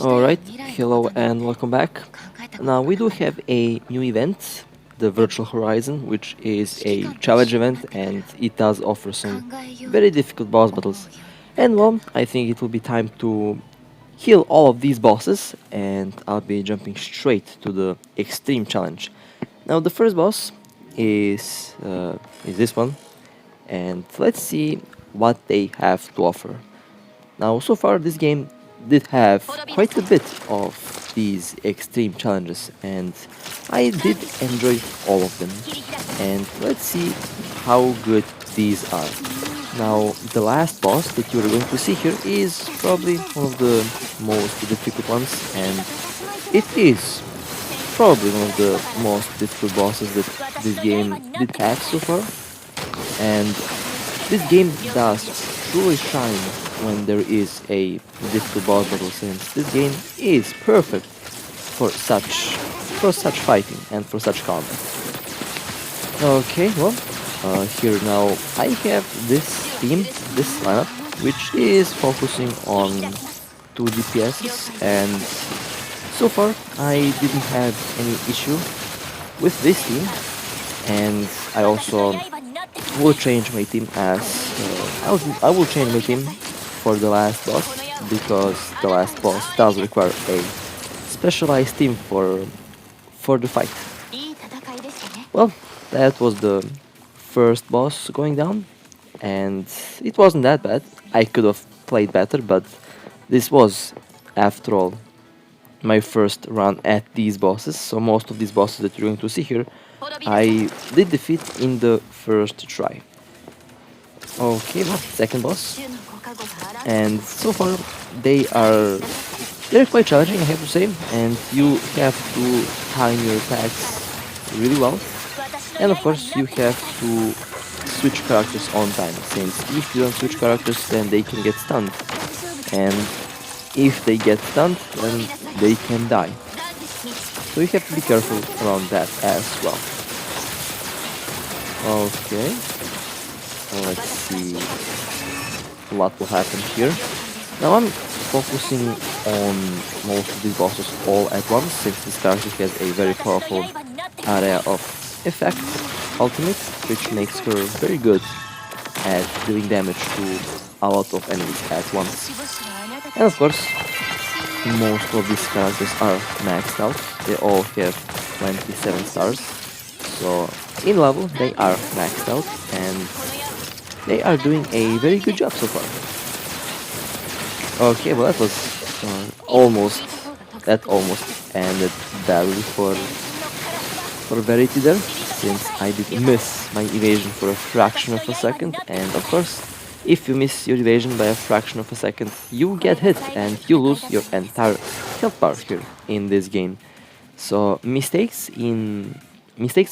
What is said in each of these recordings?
Alright, hello and welcome back. Now we do have a new event, the Virtual Horizon, which is a challenge event and it does offer some very difficult boss battles. And well, I think it will be time to heal all of these bosses and I'll be jumping straight to the extreme challenge. Now the first boss is this one, and let's see what they have to offer. Now, so far, this game did have quite a bit of these extreme challenges, and I did enjoy all of them. And let's see how good these are. Now, the last boss that you're going to see here is probably one of the most difficult ones, and it is probably one of the most difficult bosses that this game did have so far. And this game does truly shine when there is a difficult boss battle, since this game is perfect for such fighting and for such combat. Okay, well, here now I have this team, this lineup, which is focusing on 2 DPSs, and so far I didn't have any issue with this team, and I also will change my team as I will change my team for the last boss, because the last boss does require a specialized team for the fight. Well, that was the first boss going down, and it wasn't that bad. I could have played better, but this was, after all, my first run at these bosses. So most of these bosses that you're going to see here, I did defeat in the first try. Okay, well, second boss, and so far they're quite challenging, I have to say, and you have to time your attacks really well, and of course you have to switch characters on time, since if you don't switch characters then they can get stunned, and if they get stunned then they can die, so you have to be careful around that as well. Okay, let's see what will happen here. Now I'm focusing on most of these bosses all at once, since this character has a very powerful area of effect ultimate, which makes her very good at doing damage to a lot of enemies at once. And of course, most of these characters are maxed out. They all have 27 stars. So in level they are maxed out, and they are doing a very good job so far. Okay, well that was almost ended badly for Verity there, since I did miss my evasion for a fraction of a second, and of course, if you miss your evasion by a fraction of a second, you get hit and you lose your entire health bar here in this game. So mistakes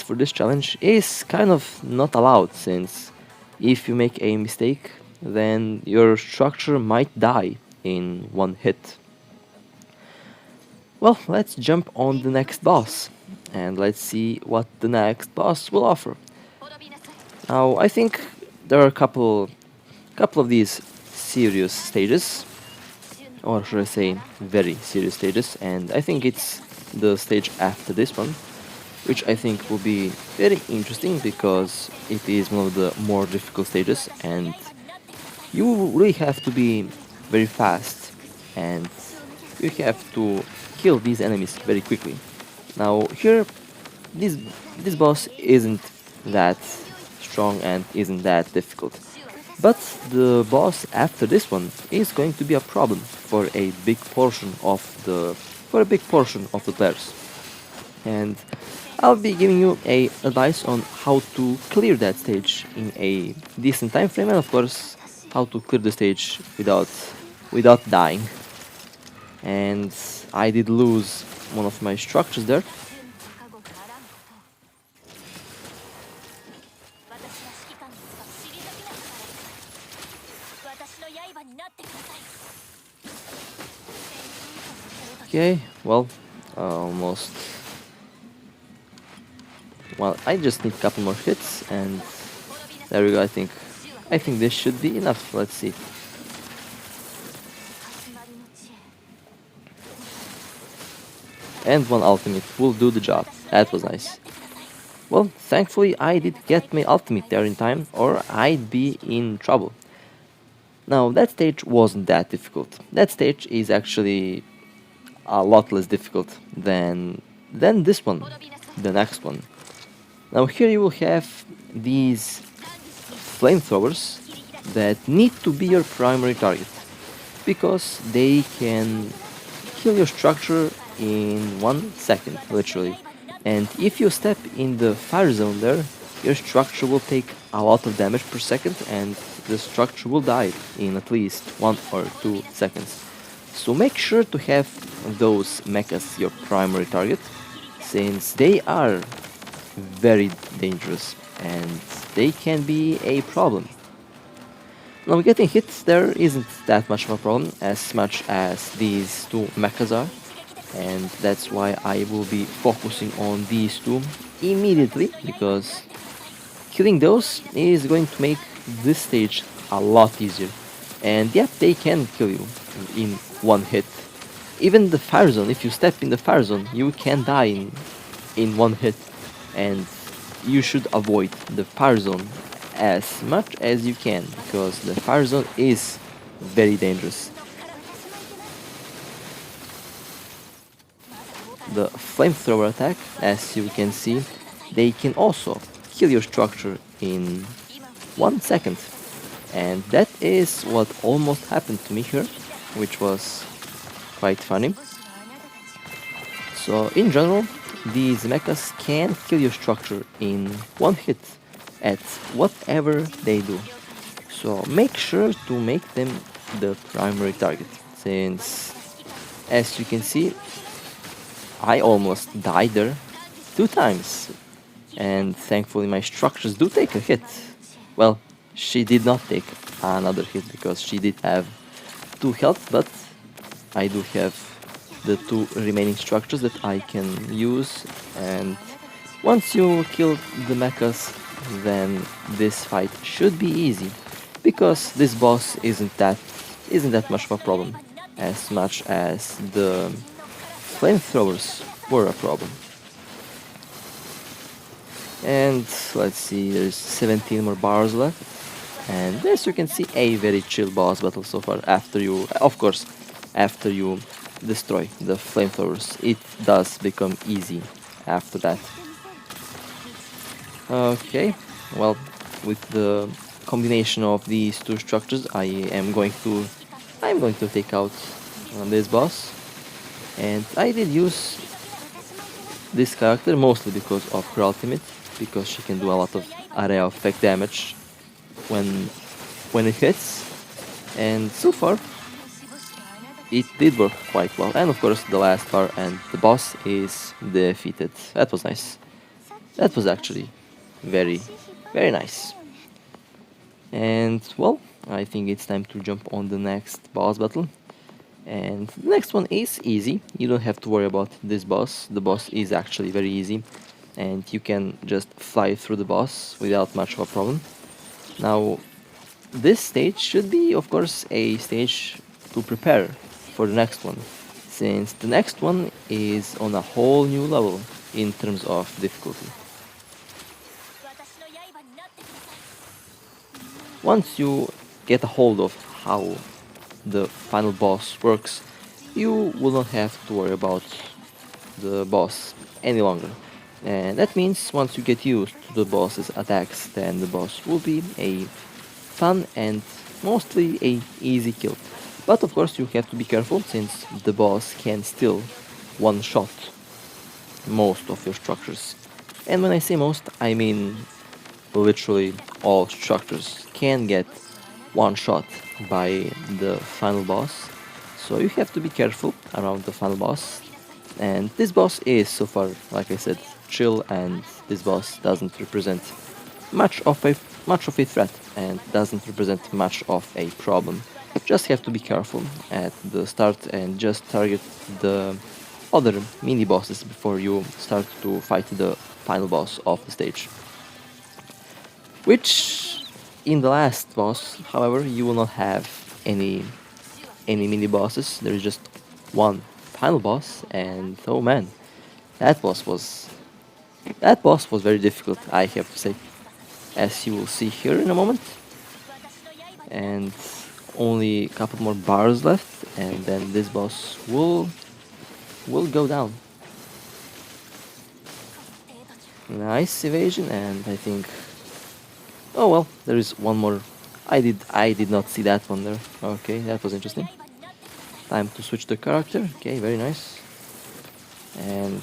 for this challenge is kind of not allowed, since if you make a mistake, then your structure might die in one hit. Well, let's jump on the next boss, and let's see what the next boss will offer. Now, I think there are a couple of these serious stages, or should I say very serious stages, and I think it's the stage after this one, which I think will be very interesting because it is one of the more difficult stages, and you really have to be very fast, and you have to kill these enemies very quickly. Now here, this boss isn't that strong and isn't that difficult, but the boss after this one is going to be a problem for a big portion of the players, and I'll be giving you a advice on how to clear that stage in a decent time frame, and of course how to clear the stage without dying. And I did lose one of my structures there. Okay, well, almost. Well, I just need a couple more hits, and there we go. I think this should be enough. Let's see. and one ultimate will do the job. That was nice. Well, thankfully I did get my ultimate there in time, or I'd be in trouble. Now, that stage wasn't that difficult. That stage is actually a lot less difficult than this one, the next one. Now, here you will have these flamethrowers that need to be your primary target because they can kill your structure in 1 second, literally. And if you step in the fire zone there, your structure will take a lot of damage per second and the structure will die in at least 1 or 2 seconds. So make sure to have those mechas your primary target, since they are very dangerous and they can be a problem. Now, getting hit there isn't that much of a problem as much as these two mechas are, and that's why I will be focusing on these two immediately, because killing those is going to make this stage a lot easier. And yep, they can kill you in one hit. Even the fire zone, if you step in the fire zone, you can die in one hit, and you should avoid the fire zone as much as you can, because the fire zone is very dangerous. The flamethrower attack, as you can see, they can also kill your structure in 1 second. And that is what almost happened to me here, which was quite funny. So in general, these mechas can kill your structure in one hit at whatever they do. So make sure to make them the primary target, since as you can see, I almost died there 2 times, and thankfully my structures do take a hit. Well, she did not take another hit because she did have 2 health, but I do have the 2 remaining structures that I can use, and once you kill the mechas, then this fight should be easy, because this boss isn't that much of a problem, as much as the flamethrowers were a problem. And let's see, there's 17 more bars left. And as you can see, a very chill boss battle so far. After you, of course, after you destroy the flamethrowers, it does become easy after that. Okay, well, with the combination of these two structures, I'm going to take out this boss. And I did use this character mostly because of her ultimate, because she can do a lot of area effect damage when it hits, and so far it did work quite well. And of course the last bar and the boss is defeated. That was nice. That was actually very, very nice. And well, I think it's time to jump on the next boss battle. And the next one is easy. You don't have to worry about this boss. The boss is actually very easy, and you can just fly through the boss without much of a problem. Now, this stage should be, of course, a stage to prepare for the next one, since the next one is on a whole new level in terms of difficulty. Once you get a hold of how the final boss works, you will not have to worry about the boss any longer. And that means once you get used to the boss's attacks, then the boss will be a fun and mostly a easy kill. But of course you have to be careful, since the boss can still one-shot most of your structures. And when I say most, I mean literally all structures can get one shot by the final boss. So you have to be careful around the final boss. And this boss is so far, like I said, chill, and this boss doesn't represent much of a threat and doesn't represent much of a problem. Just have to be careful at the start and just target the other mini bosses before you start to fight the final boss of the stage. Which in the last boss, however, you will not have any mini bosses. There is just one final boss, and oh man, that boss was that boss was very difficult, I have to say, as you will see here in a moment. And only a couple more bars left, and then this boss will go down. Nice evasion, and I think, oh well, there is one more. I did not see that one there. Okay, that was interesting. Time to switch the character. Okay, very nice. And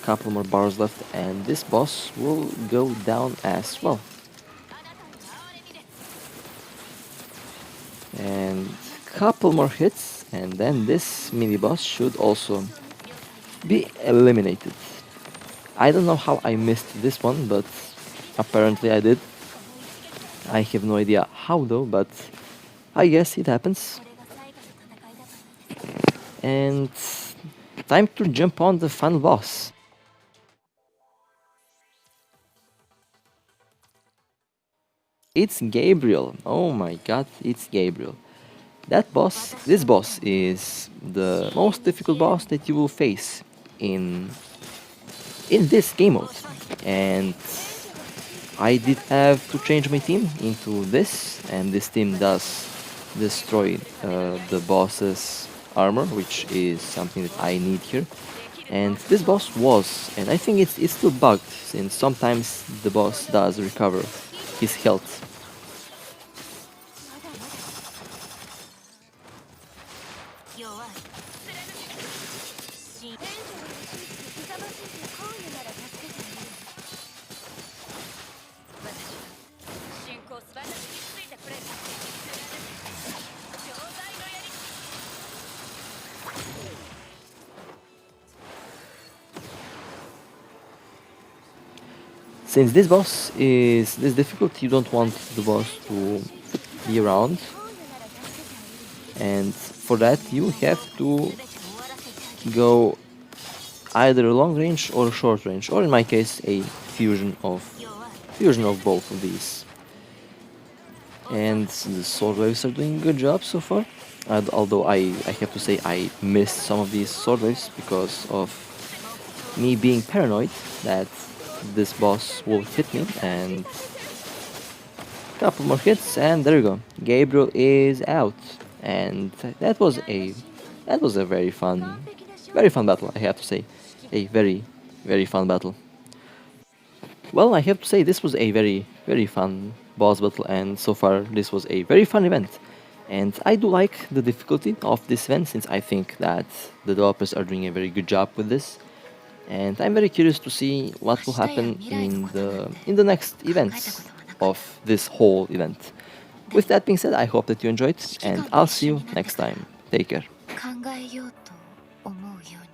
couple more bars left, and this boss will go down as well. And couple more hits, and then this mini boss should also be eliminated. I don't know how I missed this one, but apparently I did. I have no idea how though, but I guess it happens. And time to jump on the final boss. It's Gabriel. Oh my god, it's Gabriel. This boss is the most difficult boss that you will face in this game mode. And I did have to change my team into this, and this team does destroy the boss's armor, which is something that I need here. And this boss was, and I think it's still bugged, since sometimes the boss does recover his health. Since this boss is this difficult, you don't want the boss to be around, and for that you have to go either long range or short range, or in my case a fusion of both of these. And the sword waves are doing a good job so far, although I have to say I missed some of these sword waves because of me being paranoid that this boss will hit me. And a couple more hits, and there you go, Gabriel is out. And that was a very fun battle, I have to say. A very fun battle. Well, I have to say this was a very fun boss battle, and so far this was a very fun event. And I do like the difficulty of this event, since I think that the developers are doing a very good job with this. And I'm very curious to see what will happen in the next events of this whole event. With that being said, I hope that you enjoyed, and I'll see you next time. Take care. 考えようと思うように